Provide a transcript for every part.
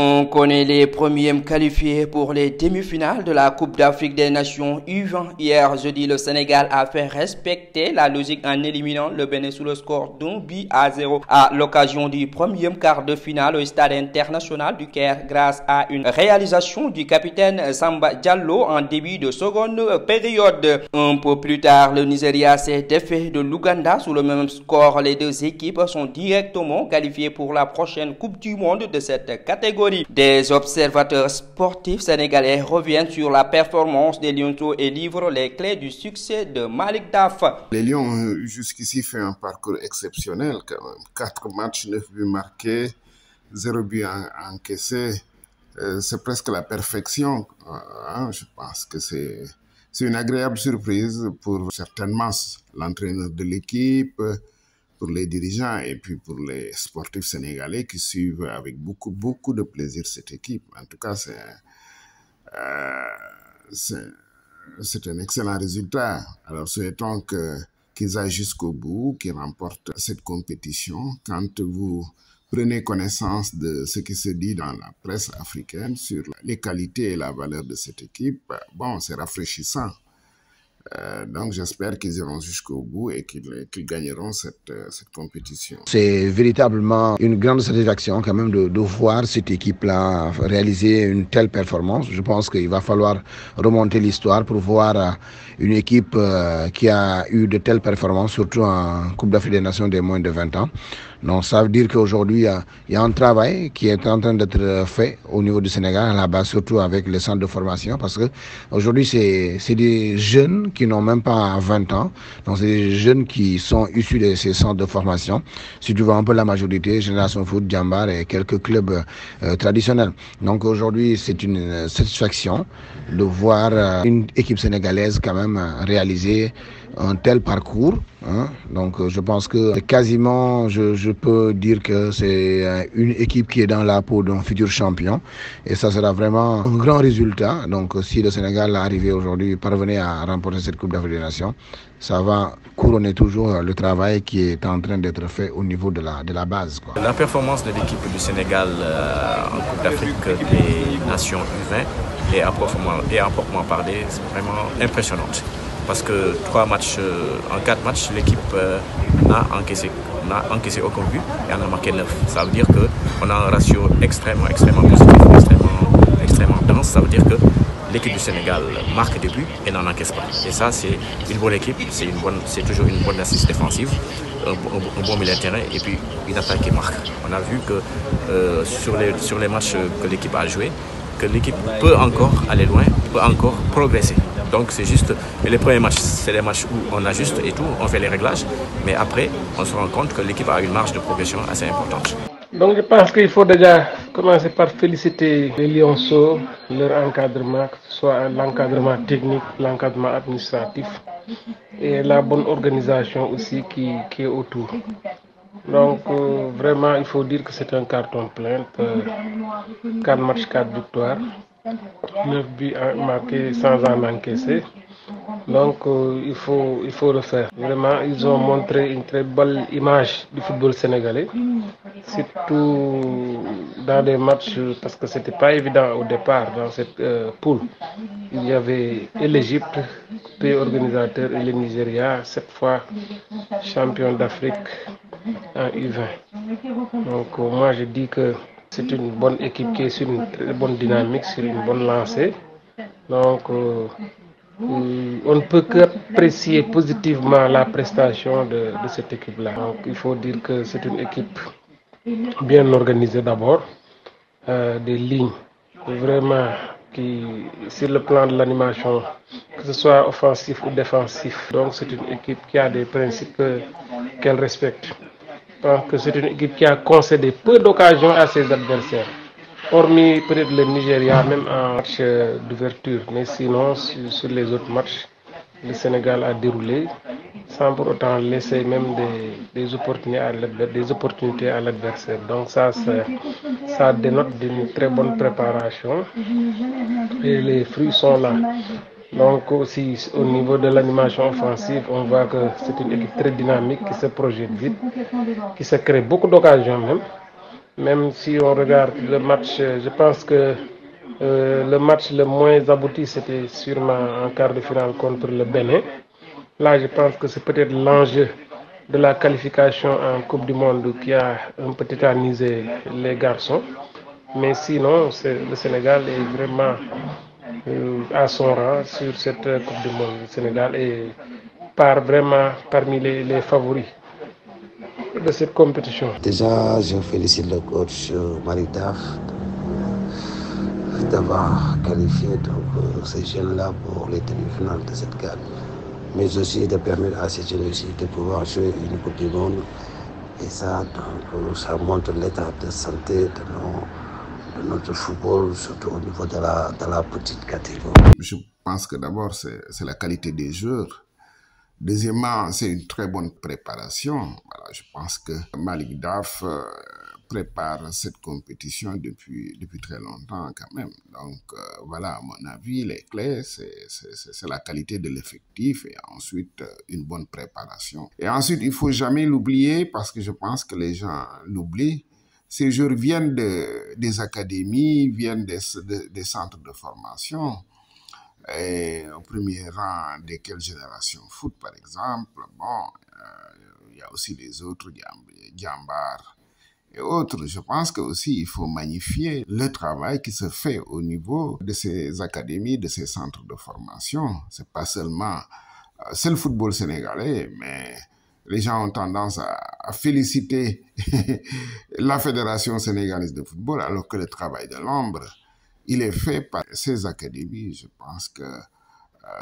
On connaît les premiers qualifiés pour les demi-finales de la Coupe d'Afrique des Nations U20. Hier jeudi, le Sénégal a fait respecter la logique en éliminant le Bénin sous le score d'1-0 à l'occasion du premier quart de finale au stade international du Caire grâce à une réalisation du capitaine Samba Diallo en début de seconde période. Un peu plus tard, le Nigeria s'est défait de l'Ouganda sous le même score. Les deux équipes sont directement qualifiées pour la prochaine Coupe du Monde de cette catégorie. Des observateurs sportifs sénégalais reviennent sur la performance des Lionceaux et livrent les clés du succès de Malick Daf. Les Lions ont jusqu'ici fait un parcours exceptionnel quand même. 4 matchs, 9 buts marqués, 0 but encaissé. C'est presque la perfection. Je pense que c'est une agréable surprise pour certainement l'entraîneur de l'équipe, pour les dirigeants et puis pour les sportifs sénégalais qui suivent avec beaucoup de plaisir cette équipe. En tout cas, c'est un excellent résultat. Alors souhaitons qu'ils aillent jusqu'au bout, qu'ils remportent cette compétition. Quand vous prenez connaissance de ce qui se dit dans la presse africaine sur les qualités et la valeur de cette équipe, bon, c'est rafraîchissant. Donc j'espère qu'ils iront jusqu'au bout et qu'ils gagneront cette compétition. C'est véritablement une grande satisfaction quand même de voir cette équipe-là réaliser une telle performance. Je pense qu'il va falloir remonter l'histoire pour voir une équipe qui a eu de telles performances, surtout en Coupe d'Afrique des Nations des moins de 20 ans. Donc ça veut dire qu'aujourd'hui, il y a un travail qui est en train d'être fait au niveau du Sénégal, là-bas, surtout avec les centres de formation, parce que aujourd'hui, c'est des jeunes qui n'ont même pas 20 ans. Donc c'est des jeunes qui sont issus de ces centres de formation. Si tu vois un peu la majorité, Génération Foot, Djambar et quelques clubs traditionnels. Donc aujourd'hui, c'est une satisfaction de voir une équipe sénégalaise quand même réaliser un tel parcours. Donc je pense que quasiment, je peux dire que c'est une équipe qui est dans la peau d'un futur champion. Et ça sera vraiment un grand résultat. Donc si le Sénégal est arrivé aujourd'hui, parvenait à remporter cette Coupe d'Afrique des Nations, ça va couronner toujours le travail qui est en train d'être fait au niveau de la base, quoi. La performance de l'équipe du Sénégal en Coupe d'Afrique des Nations U20 est à proprement parler, c'est vraiment impressionnante. Parce que 3 matchs, en 4 matchs, l'équipe n'a encaissé aucun but et en a marqué 9. Ça veut dire qu'on a un ratio extrêmement positif, extrêmement dense. Ça veut dire que l'équipe du Sénégal marque des buts et n'en encaisse pas. Et ça, c'est une bonne équipe, c'est toujours une bonne assise défensive, un bon milieu de terrain et puis une attaque qui marque. On a vu que sur les matchs que l'équipe a joué, que l'équipe peut encore aller loin, peut encore progresser. Donc c'est juste, les premiers matchs, c'est les matchs où on ajuste et tout, on fait les réglages, mais après, on se rend compte que l'équipe a une marge de progression assez importante. Donc je pense qu'il faut déjà commencer par féliciter les Lionceaux, leur encadrement, que ce soit l'encadrement technique, l'encadrement administratif et la bonne organisation aussi qui est autour. Donc vraiment, il faut dire que c'est un carton plein, 4 matchs, 4 victoires, 9 buts marqués sans en encaisser. Donc il faut le faire. Vraiment, ils ont montré une très belle image du football sénégalais, surtout dans les matchs, parce que c'était pas évident au départ dans cette poule. Il y avait l'Égypte, pays organisateur, et le Nigeria, cette fois champion d'Afrique en U20. Donc moi je dis que c'est une bonne équipe qui est sur une très bonne dynamique, sur une bonne lancée. Donc on ne peut qu'apprécier positivement la prestation de cette équipe-là. Donc il faut dire que c'est une équipe bien organisée d'abord, des lignes vraiment qui, sur le plan de l'animation, que ce soit offensif ou défensif. Donc c'est une équipe qui a des principes qu'elle respecte. Je pense que c'est une équipe qui a concédé peu d'occasions à ses adversaires, hormis peut-être le Nigeria, même en match d'ouverture. Mais sinon, sur les autres matchs, le Sénégal a déroulé sans pour autant laisser même des opportunités à l'adversaire. Donc ça dénote d'une très bonne préparation et les fruits sont là. Donc aussi au niveau de l'animation offensive, on voit que c'est une équipe très dynamique qui se projette vite, qui se crée beaucoup d'occasions même. Même si on regarde le match, je pense que le match le moins abouti, c'était sûrement en quart de finale contre le Bénin. Là, je pense que c'est peut-être l'enjeu de la qualification en Coupe du Monde qui a un peu tétanisé les garçons. Mais sinon, le Sénégal est vraiment à son rang sur cette Coupe du Monde. Le Sénégal est vraiment parmi les favoris de cette compétition. Déjà, je félicite le coach Malick Daf d'avoir qualifié ces jeunes-là pour les demi-finales de cette CAN, mais aussi de permettre à ces jeunes aussi de pouvoir jouer une Coupe du Monde. Et ça, donc, ça montre l'état de santé de notre football, surtout au niveau de la petite catégorie. Je pense que d'abord, c'est la qualité des joueurs. Deuxièmement, c'est une très bonne préparation. Voilà, je pense que Malick Daf prépare cette compétition depuis très longtemps quand même. Donc voilà, à mon avis, les clés, c'est la qualité de l'effectif et ensuite une bonne préparation. Et ensuite, il ne faut jamais l'oublier parce que je pense que les gens l'oublient. Ces joueurs viennent des académies, viennent des centres de formation. Et au premier rang desquelles Génération Foot, par exemple, bon, il y a aussi les autres, Diambar et autres. Je pense qu'aussi il faut magnifier le travail qui se fait au niveau de ces académies, de ces centres de formation. C'est pas seulement c'est le football sénégalais, mais les gens ont tendance à féliciter la Fédération sénégalaise de football, alors que le travail de l'ombre, il est fait par ces académies. Je pense que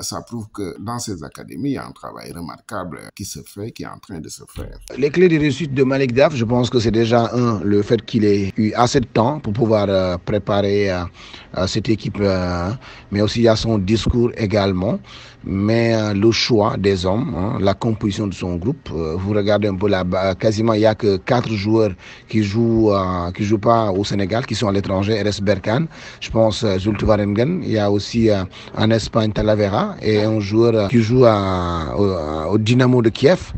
ça prouve que dans ces académies, il y a un travail remarquable qui se fait, qui est en train de se faire. Les clés de réussite de Malick Daf, je pense que c'est déjà le fait qu'il ait eu assez de temps pour pouvoir préparer cette équipe, mais aussi il y a son discours également, mais le choix des hommes, la composition de son groupe. Vous regardez un peu là-bas, quasiment il n'y a que 4 joueurs qui jouent pas au Sénégal, qui sont à l'étranger, RS Berkane, je pense Zulte Waregem, il y a aussi en Espagne Talavera, et un joueur qui joue au Dynamo de Kiev.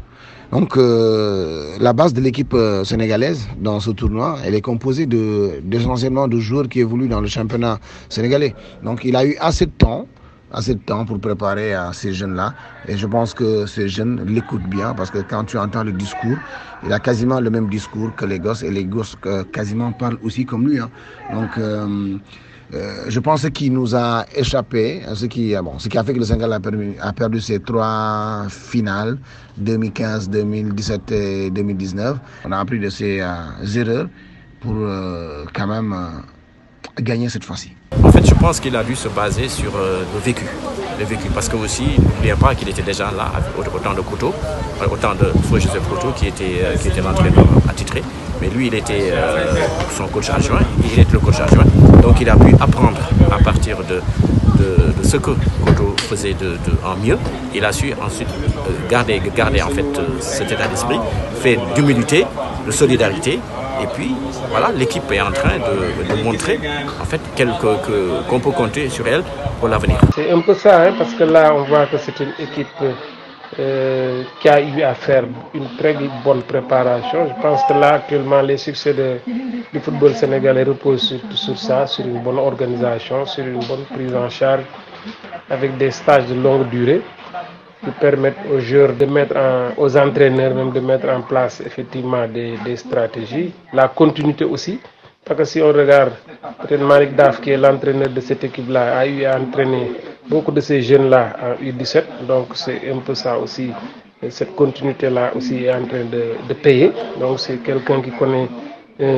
Donc la base de l'équipe sénégalaise dans ce tournoi, elle est composée essentiellement de joueurs qui évoluent dans le championnat sénégalais. Donc il a eu assez de temps pour préparer ces jeunes-là. Et je pense que ces jeunes l'écoutent bien parce que quand tu entends le discours, il a quasiment le même discours que les gosses, et les gosses quasiment parlent aussi comme lui. Donc je pense qu'il nous a échappé, ce qui a fait que le Sénégal a perdu ses 3 finales, 2015, 2017 et 2019. On a appris de ses erreurs pour quand même gagner cette fois-ci. En fait, je pense qu'il a dû se baser sur le vécu, parce que aussi, n'oubliez pas qu'il était déjà là autant de Koto, autant de Feu Joseph Koto qui était l'entraîneur attitré, mais lui il était son coach adjoint, il était le coach adjoint, donc il a pu apprendre à partir de ce que Koto faisait en mieux. Il a su ensuite garder en fait cet état d'esprit, fait d'humilité, de solidarité. Et puis, voilà, l'équipe est en train de montrer en fait qu'on peut compter sur elle pour l'avenir. C'est un peu ça, parce que là, on voit que c'est une équipe qui a eu à faire une très bonne préparation. Je pense que là, actuellement, les succès du football sénégalais reposent sur ça, sur une bonne organisation, sur une bonne prise en charge, avec des stages de longue durée qui permettent aux joueurs aux entraîneurs même de mettre en place effectivement des stratégies. La continuité aussi, parce que si on regarde, peut-être Malick Daf, qui est l'entraîneur de cette équipe-là, a eu à entraîner beaucoup de ces jeunes-là en U17, donc c'est un peu ça aussi. Cette continuité-là aussi est en train de payer. Donc c'est quelqu'un qui connaît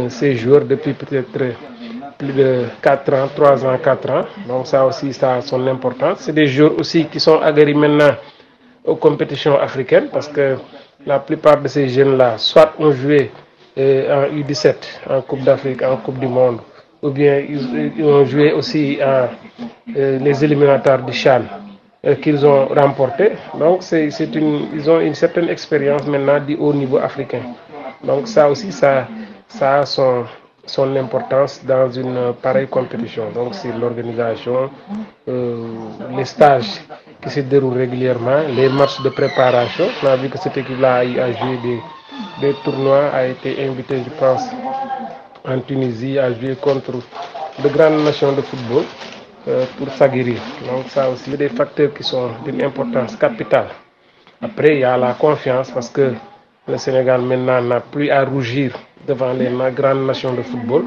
ces joueurs depuis peut-être plus de 4 ans, 3 ans, 4 ans. Donc ça aussi, ça a son importance. C'est des joueurs aussi qui sont aguerris maintenant aux compétitions africaines, parce que la plupart de ces jeunes-là, soit ont joué en U17, en Coupe d'Afrique, en Coupe du Monde, ou bien ils ont joué aussi les éliminatoires du CHAN qu'ils ont remporté. Donc ils ont une certaine expérience maintenant du haut niveau africain. Donc ça aussi, ça a son importance dans une pareille compétition. Donc c'est l'organisation, les stages qui se déroulent régulièrement, les matchs de préparation. On a vu que cette équipe-là a joué des tournois, a été invitée, je pense, en Tunisie à jouer contre de grandes nations de football pour s'aguerrir. Donc ça aussi, c'est des facteurs qui sont d'une importance capitale. Après, il y a la confiance parce que le Sénégal maintenant n'a plus à rougir devant les grandes nations de football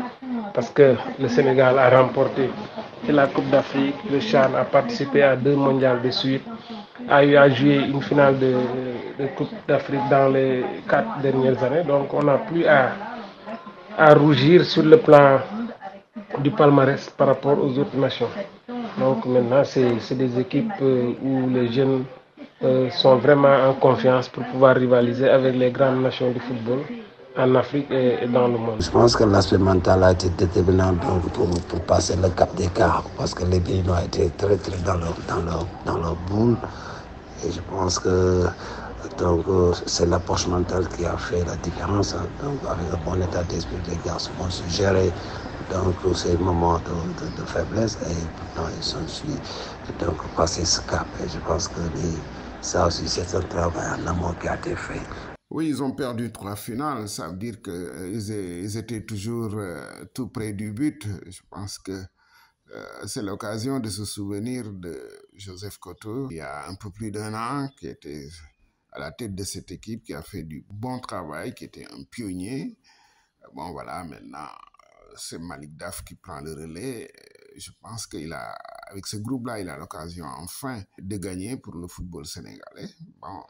parce que le Sénégal a remporté la Coupe d'Afrique, le CHAN, a participé à 2 mondiales de suite, a eu à jouer une finale de Coupe d'Afrique dans les 4 dernières années. Donc on n'a plus à rougir sur le plan du palmarès par rapport aux autres nations. Donc maintenant, c'est des équipes où les jeunes sont vraiment en confiance pour pouvoir rivaliser avec les grandes nations du football en Afrique et dans le monde. Je pense que l'aspect mental a été déterminant pour passer le cap des quarts parce que les Béninois étaient très dans leur boule et je pense que c'est l'approche mentale qui a fait la différence. Donc avec un bon état d'esprit, les garçons vont se gérer ces moments de faiblesse et pourtant ils ont su passer ce cap et je pense que ça aussi c'est un travail en amont qui a été fait. Oui, ils ont perdu 3 finales, ça veut dire qu'ils étaient toujours tout près du but. Je pense que c'est l'occasion de se souvenir de Joseph Koto, il y a un peu plus d'1 an, qui était à la tête de cette équipe, qui a fait du bon travail, qui était un pionnier. Bon voilà, maintenant, c'est Malick Daf qui prend le relais. Je pense qu'avec ce groupe-là, il a l'occasion enfin de gagner pour le football sénégalais. Bon,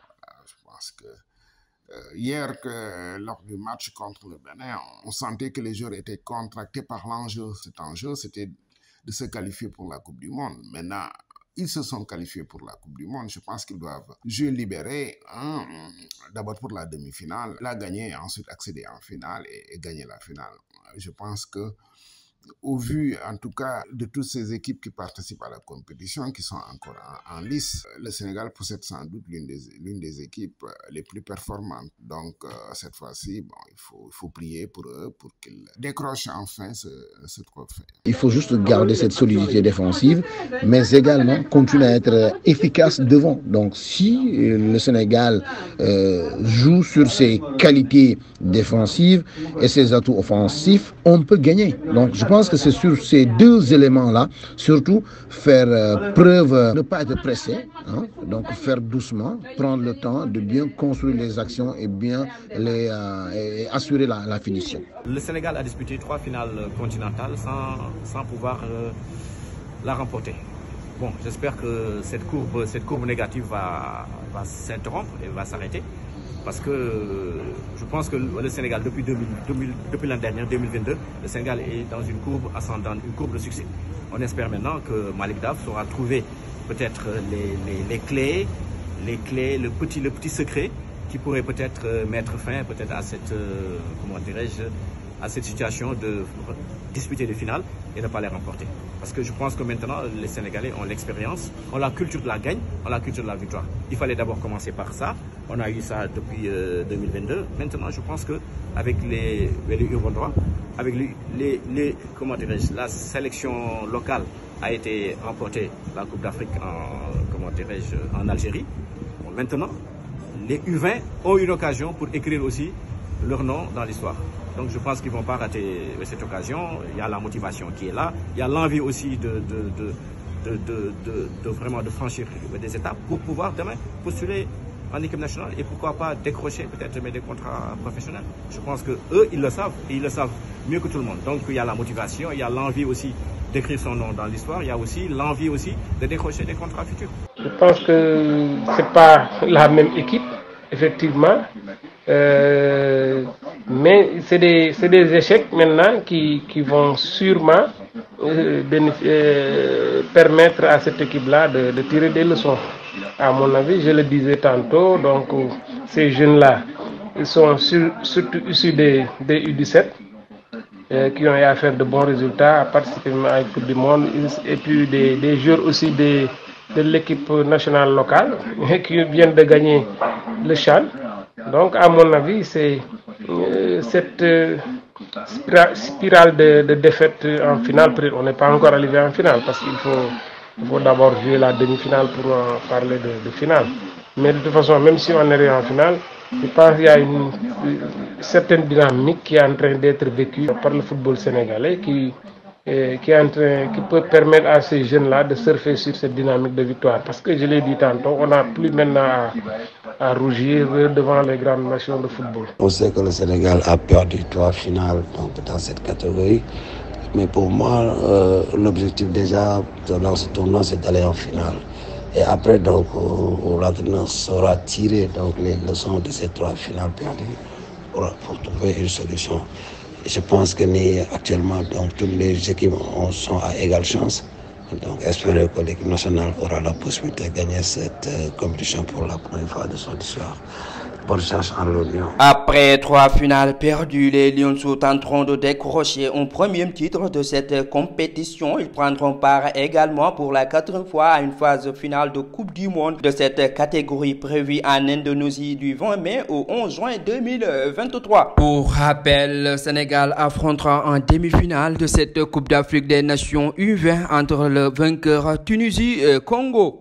je pense que hier, lors du match contre le Bénin, on sentait que les joueurs étaient contractés par l'enjeu. Cet enjeu, c'était de se qualifier pour la Coupe du Monde. Maintenant, ils se sont qualifiés pour la Coupe du Monde. Je pense qu'ils doivent jouer libéré, d'abord pour la demi-finale, la gagner, ensuite accéder en finale et gagner la finale. Je pense que au vu, en tout cas, de toutes ces équipes qui participent à la compétition, qui sont encore en lice, le Sénégal possède sans doute l'une des équipes les plus performantes. Donc, cette fois-ci, bon, il faut prier pour eux, pour qu'ils décrochent enfin ce trophée. Il faut juste garder cette solidité défensive, mais également continuer à être efficace devant. Donc, si le Sénégal joue sur ses qualités défensives et ses atouts offensifs, on peut gagner. Donc, je pense que c'est sur ces 2 éléments-là, surtout faire preuve, ne pas être pressé, donc faire doucement, prendre le temps de bien construire les actions et bien et assurer la finition. Le Sénégal a disputé 3 finales continentales sans pouvoir la remporter. Bon, j'espère que cette courbe négative va s'interrompre et va s'arrêter. Parce que je pense que le Sénégal, depuis l'année dernière, 2022, le Sénégal est dans une courbe ascendante, une courbe de succès. On espère maintenant que Malick Daf saura trouver peut-être les clés, le petit secret qui pourrait peut-être mettre fin peut-être à cette, à cette situation de disputer des finales et ne pas les remporter. Parce que je pense que maintenant, les Sénégalais ont l'expérience, ont la culture de la gagne, ont la culture de la victoire. Il fallait d'abord commencer par ça. On a eu ça depuis 2022. Maintenant, je pense qu'avec les Uruguayois, avec la sélection locale a été remportée la Coupe d'Afrique en Algérie. Bon, maintenant, les U20 ont une occasion pour écrire aussi leur nom dans l'histoire. Donc je pense qu'ils ne vont pas rater cette occasion. Il y a la motivation qui est là. Il y a l'envie aussi vraiment de franchir des étapes pour pouvoir demain postuler en équipe nationale et pourquoi pas décrocher peut-être des contrats professionnels. Je pense qu'eux, ils le savent et ils le savent mieux que tout le monde. Donc il y a la motivation, il y a l'envie aussi d'écrire son nom dans l'histoire. Il y a aussi l'envie aussi de décrocher des contrats futurs. Je pense que ce n'est pas la même équipe, effectivement. Mais c'est des échecs maintenant qui vont sûrement permettre à cette équipe-là de tirer des leçons. À mon avis, je le disais tantôt, donc ces jeunes-là, ils sont surtout issus des U17 qui ont eu à faire de bons résultats, à participer à la Coupe du Monde, et puis des joueurs aussi de l'équipe nationale locale qui viennent de gagner le CHAN. Donc, à mon avis, c'est cette spirale de défaite en finale. On n'est pas encore arrivé en finale parce qu'il faut d'abord jouer la demi-finale pour parler de finale. Mais de toute façon, même si on est en finale, je pense qu'il y a certaine dynamique qui est en train d'être vécue par le football sénégalais, qui peut permettre à ces jeunes-là de surfer sur cette dynamique de victoire. Parce que je l'ai dit tantôt, on n'a plus maintenant à rougir devant les grandes nations de football. On sait que le Sénégal a perdu 3 finales dans cette catégorie. Mais pour moi, l'objectif déjà dans ce tournoi, c'est d'aller en finale. Et après, donc, l'entraîneur saura tirer donc, les leçons de ces 3 finales perdues pour trouver une solution. Et je pense que actuellement, donc, toutes les équipes sont à égale chance. Donc, espérons que l'équipe nationale aura la possibilité de gagner cette compétition pour la première fois de son histoire. Bonne chance en l'Union. Après 3 finales perdues, les Lionceaux tenteront de décrocher un premier titre de cette compétition. Ils prendront part également pour la 4e fois à une phase finale de Coupe du Monde de cette catégorie prévue en Indonésie du 20 mai au 11 juin 2023. Pour rappel, le Sénégal affrontera en demi-finale de cette Coupe d'Afrique des Nations U20 entre le vainqueur Tunisie et Congo.